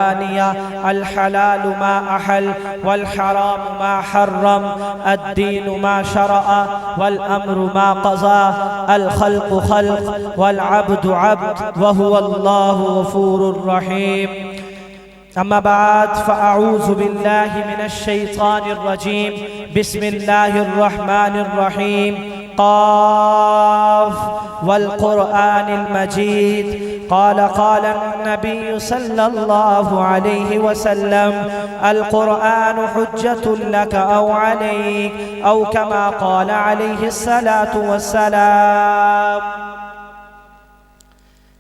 الحلال ما أحل والحرام ما حرم الدين ما شرع والأمر ما قضى الخلق خلق والعبد عبد وهو الله غفور رحيم. أما بعد فأعوذ بالله من الشيطان الرجيم. بسم الله الرحمن الرحيم. قاف والقرآن المجيد. قال النبي صلى الله عليه وسلم القرآن حجة لك أو عليك أو كما قال عليه الصلاة والسلام.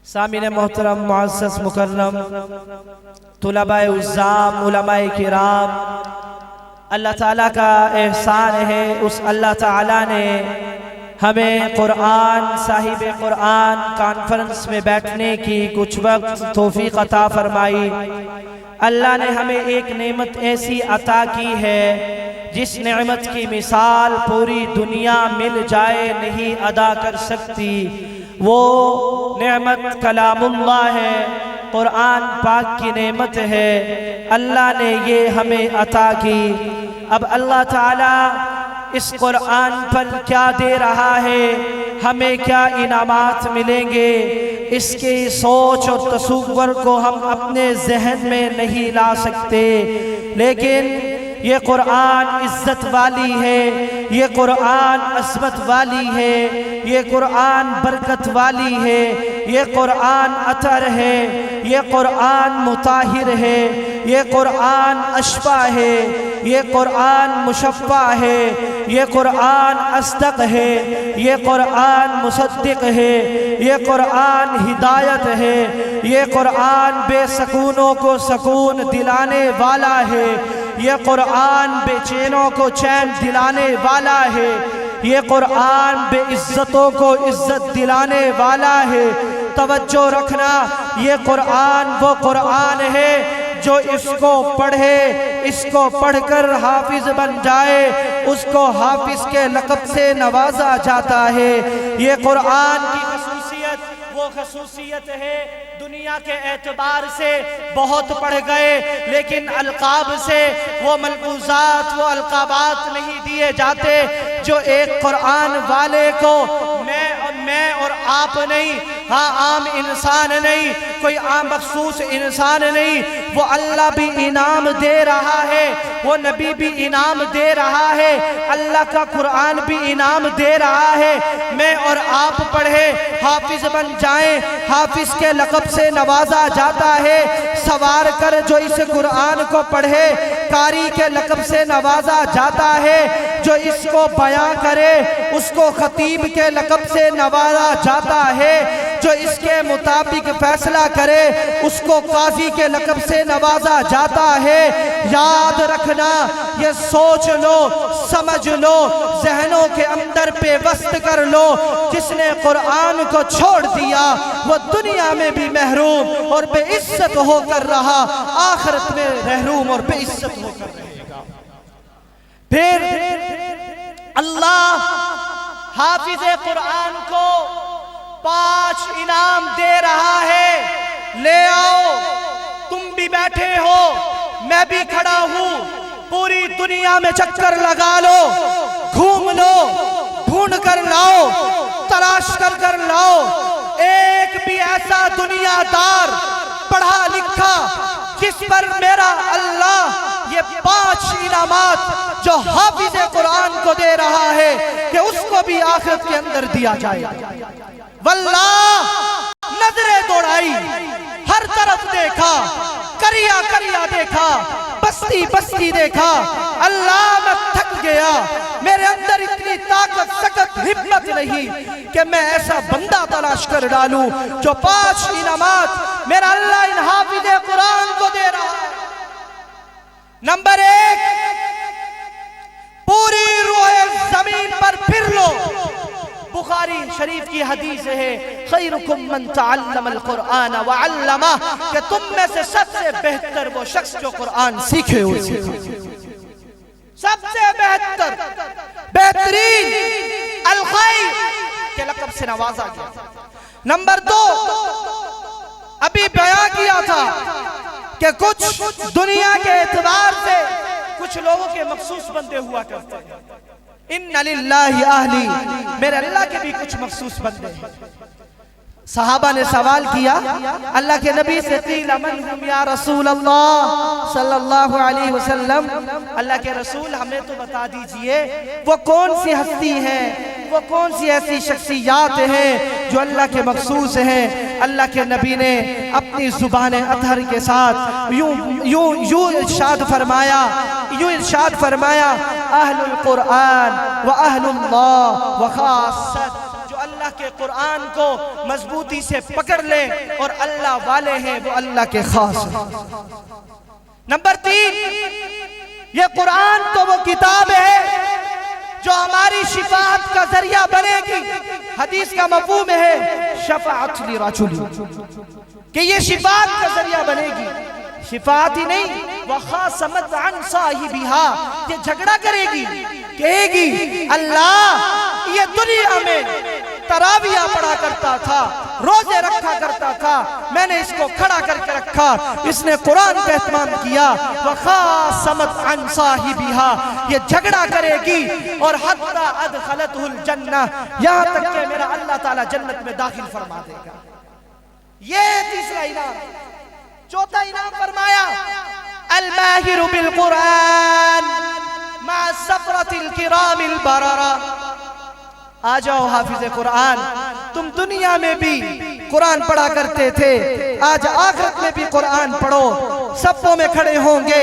سامعین محترم معزز مکرم طلباء عزام علماء کرام، اللہ تعالیٰ کا احسان ہے، اس اللہ تعالیٰ نے ہمیں قرآن صاحب قرآن کانفرنس میں بیٹھنے کی کچھ وقت توفیق عطا فرمائی. اللہ نے ہمیں ایک نعمت ایسی عطا کی ہے جس نعمت کی مثال پوری دنیا مل جائے نہیں ادا کر سکتی. وہ نعمت کلام اللہ ہے، قرآن پاک کی نعمت ہے. اللہ نے یہ ہمیں عطا کی. اب اللہ تعالیٰ اس قرآن پر کیا دے رہا ہے، ہمیں کیا انعامات ملیں گے، اس کی سوچ اور تصور کو ہم اپنے ذہن میں نہیں لا سکتے. لیکن یہ قرآن عزت والی ہے، یہ قرآن عظمت والی ہے، یہ قرآن برکت والی ہے، یہ قرآن عطر ہے، یہ قرآن مطہر ہے، یہ قرآن اشفا ہے، یہ قرآن مشفع ہے، یہ قرآن اصدق ہے، یہ قرآن مصدق ہے، یہ قرآن ہدایت ہے، یہ قرآن بے سکونوں کو سکون دلانے والا ہے، یہ قرآن بے چینوں کو چین دلانے والا ہے، یہ قرآن بے عزتوں کو عزت دلانے والا ہے. توجہ رکھنا، یہ قرآن وہ قرآن ہے جو اس کو پڑھے، اس کو پڑھ کر حافظ بن جائے، اس کو حافظ کے لقب سے نوازا جاتا ہے. یہ قرآن کی خصوصیت وہ خصوصیت ہے، دنیا کے اعتبار سے بہت پڑھ گئے لیکن القاب سے وہ ملفوظات وہ القابات نہیں دیے جاتے جو ایک قرآن والے کو میں اور آپ نہیں، ہاں عام انسان نہیں، کوئی عام مخصوص انسان نہیں، وہ اللہ بھی انعام دے رہا ہے، وہ نبی بھی انعام دے رہا ہے، اللہ کا قرآن بھی انعام دے رہا ہے. میں اور آپ پڑھے حافظ بن جائیں، حافظ کے لقب سے نوازا جاتا ہے. سوار کر جو اس قرآن کو پڑھے قاری کے لقب سے نوازا جاتا ہے. جو اس کو بیان کرے اس کو خطیب کے لقب سے نوازا جاتا ہے. جو اس کے مطابق فیصلہ کرے اس کو قاضی کے لقب سے نوازا جاتا ہے. یاد رکھنا، یہ سوچ لو، سمجھ لو، ذہنوں کے اندر پیوست کر لو، جس نے قرآن کو چھوڑ دیا وہ دنیا میں بھی محروم اور بے عزت ہو کر رہا، آخرت میں محروم اور بے عزت ہو کر رہے گا. پھر اللہ حافظ قرآن کو 5 انعام دے رہا ہے. لے آؤ، تم بھی بیٹھے ہو، میں بھی کھڑا ہوں، پوری دنیا میں چکر لگا لو، گھوم لو، ڈھونڈ کر لاؤ، تلاش کر لاؤ. ایک بھی ایسا دنیا دار پڑھا لکھا جس پر میرا اللہ یہ 5 انعامات جو حافظ قرآن کو دے رہا ہے کہ اس کو بھی آخرت کے اندر دیا جائے. واللہ نظریں دوڑائی، ہر طرف دیکھا، کریا کریا دیکھا، بستی بستی دیکھا. اللہ میں تھک گیا، میرے اندر اتنی طاقت سکت ہمت نہیں کہ میں ایسا بندہ تلاش کر ڈالوں جو 5 انعامات میرا اللہ ان حافظ قرآن کو دے رہا ہے. نمبر 1، پوری روح زمین پر پھر لو. بخاری شریف کی حدیث ہے، خیرکم من تعلم القرآن وعلمہ، کہ تم میں سے سب سے بہتر وہ شخص جو قرآن سیکھے ہوئے، سب سے بہتر بہترین الخیر کے لقب سے نوازا گیا. نمبر 2، ابھی بیان کیا تھا کہ کچھ دنیا کے اعتبار سے کچھ لوگوں کے مخصوص بندے ہوا کرتے ہیں۔ ان للہ اہلی، میرے اللہ کے بھی کچھ مخصوص بندے ہیں۔ صحابہ نے سوال کیا اللہ کے نبی سے، قیل من ہم یا رسول اللہ صلی اللہ علیہ وسلم، اللہ کے رسول ہمیں تو بتا دیجئے وہ کون سی ہستی ہے، وہ کون سی ایسی شخصیات ہیں جو اللہ کے مخصوص ہیں۔ اللہ کے نبی نے اپنی زبان اطہر کے ساتھ یوں ارشاد فرمایا اہل القرآن و اہل اللہ و خاصت، اللہ کے قرآن کو مضبوطی سے پکڑ لیں اور اللہ والے ہیں وہ اللہ کے خاص ہیں۔ نمبر 3، یہ قرآن تو وہ کتاب ہے جو ہماری شفاعت کا ذریعہ بنے گی۔ حدیث کا مفہوم ہے شفاعت لرجل، کہ یہ شفاعت کا ذریعہ بنے گی۔ شفاعت ہی نہیں، وخاصمت عن صاحبہا، یہ جھگڑا کرے گی، کہے گی اللہ یہ دنیا میں تراویح پڑھا کرتا تھا، روزے رکھا کرتا تھا، میں نے اس کو کھڑا کر کے رکھا، اس نے قرآن کا اہتمام کیا۔ وخاصمت عن صاحبہا، یہ جھگڑا کرے گی اور حتی ادخلتہ الجنہ، یہاں تک کہ میرا اللہ تعالیٰ جنت میں داخل فرما دے گا۔ یہ تیسرا انعام۔ چوتھا انعام فرمایا الماہر بالقرآن مع السفرة الکرام البررہ، آ جاؤ حافظ قرآن، تم دنیا میں بھی قرآن پڑھا کرتے تھے، آج آخرت میں بھی قرآن پڑھو۔ صفوں میں کھڑے ہوں گے،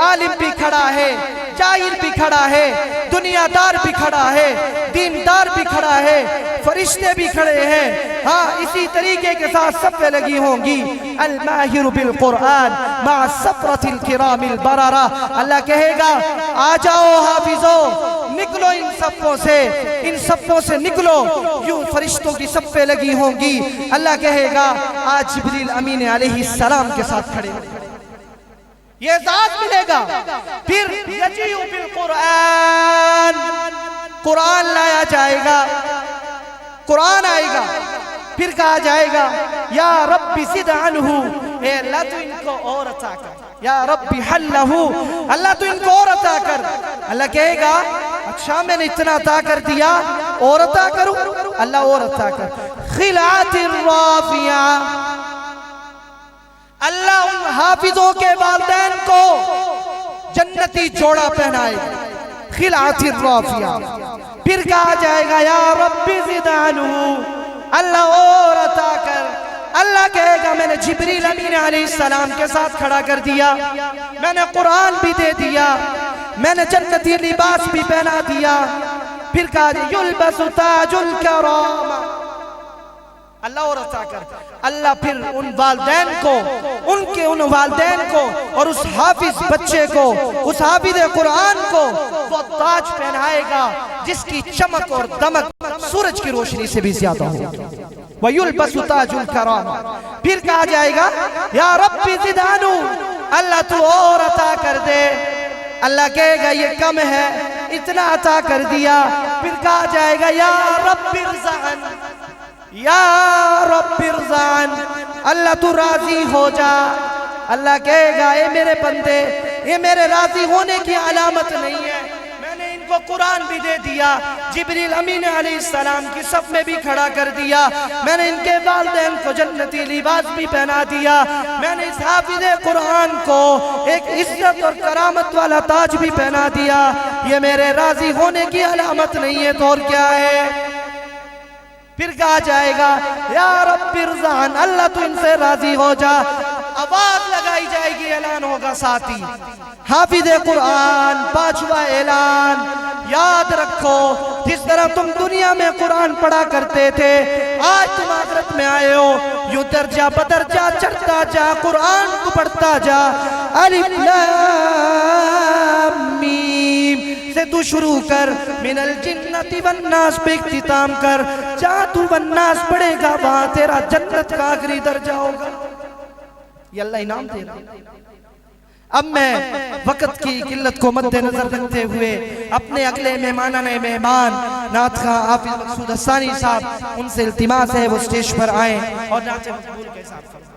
عالم بھی کھڑا ہے، جاہل بھی کھڑا ہے، دنیا دار بھی کھڑا ہے، دیندار بھی کھڑا ہے، فرشتے بھی کھڑے ہیں، ہاں اسی طریقے کے ساتھ صفیں لگی ہوں گی۔ الماہر بالقرآن مع السفرة الکرام البررہ، اللہ کہے گا آ جاؤ حافظو، نکلو ان صفوں سے نکلو۔ یوں فرشتوں کی صفیں لگی ہوں گی، اللہ کہے گا آج جبریل امین علیہ السلام کے ساتھ کھڑے ہوں گے، یہ ذات ملے گا۔ پھر یجیء بالقرآن، قرآن لایا جائے گا، قرآن آئے گا، پھر کہا جائے گا یا رب زد عنہ، اے اللہ تو ان کو اور عطا کر، یا رب حلہ، اللہ تو ان کو اور عطا کر۔ اللہ کہے گا اچھا میں نے اتنا عطا کر دیا، اور عطا کروں؟ اللہ اور عطا کر۔ خلعت الرافعہ، اللہ ان حافظوں کے والدین کو جنتی جوڑا پہنائے گا، خلعت الرافعہ۔ پھر کہا جائے گا یا رب زد عنہ، اللہ اور عطا کر۔ اللہ کہے گا میں نے جبریل امین علیہ السلام کے ساتھ کھڑا کر دیا، میں نے قرآن بھی دے دیا، میں نے جنتی لباس بھی پہنا دیا۔ پھر کہا یلبس تاج الکرامہ، اللہ اور عطا کر۔ اللہ پھر ان والدین کو اور اس حافظ بچے کو، اس حافظ قرآن کو وہ تاج پہنائے گا جس کی چمک اور دمک سورج کی روشنی سے بھی زیادہ ہوگی۔ وَيُلْبَسُ تَاجُ الْكَرَامَةِ، پھر کہا جائے گا یا رب زد عنہ، اللہ تو اور عطا کر دے۔ اللہ کہے گا یہ کم ہے، اتنا عطا کر دیا۔ پھر کہا جائے گا یا رب ارضعن، یا رب ارضعن، اللہ تو راضی ہو جا۔ اللہ کہے گا اے میرے بندے، یہ میرے راضی ہونے کی علامت نہیں ہے، میں نے ان کو قرآن بھی دے دیا، جبریل امین علیہ السلام کی صف میں بھی کھڑا کر دیا، میں نے ان کے والدین کو جنتی لباس بھی پہنا دیا، میں نے اس حافظ قرآن کو ایک عزت اور کرامت والا تاج بھی پہنا دیا۔ یہ میرے راضی ہونے کی علامت نہیں ہے تو اور کیا ہے؟ پھر کہا جائے گا یا رب ارضعن، اللہ تو ان سے راضی ہو جا۔ آواز لگائی جائے گی، اعلان ہوگا ساتھی، حافظ قرآن، پانچواں اعلان۔ یاد رکھو جس طرح تم دنیا میں قرآن پڑھا کرتے تھے، آج تم آخرت میں آئے ہو، یوں درجہ بدرجہ چڑھتا جا، قرآن کو پڑھتا جا۔ الف لام میم سے تو شروع کر، من الجنت والناس پہ اختتام کر، جہاں تو والناس پڑھے گا وہاں تیرا جنت کا آخری درجہ ہوگا۔ یہ اللہ انعام دے رہا۔ اب میں وقت کی قلت کو مد نظر رکھتے ہوئے اپنے اگلے مہمان نعت خواں حافظ مقصود حسانی صاحب، ان سے التماس ہے وہ سٹیج پر آئیں اور نعت مقبول کے ساتھ فرمائیں۔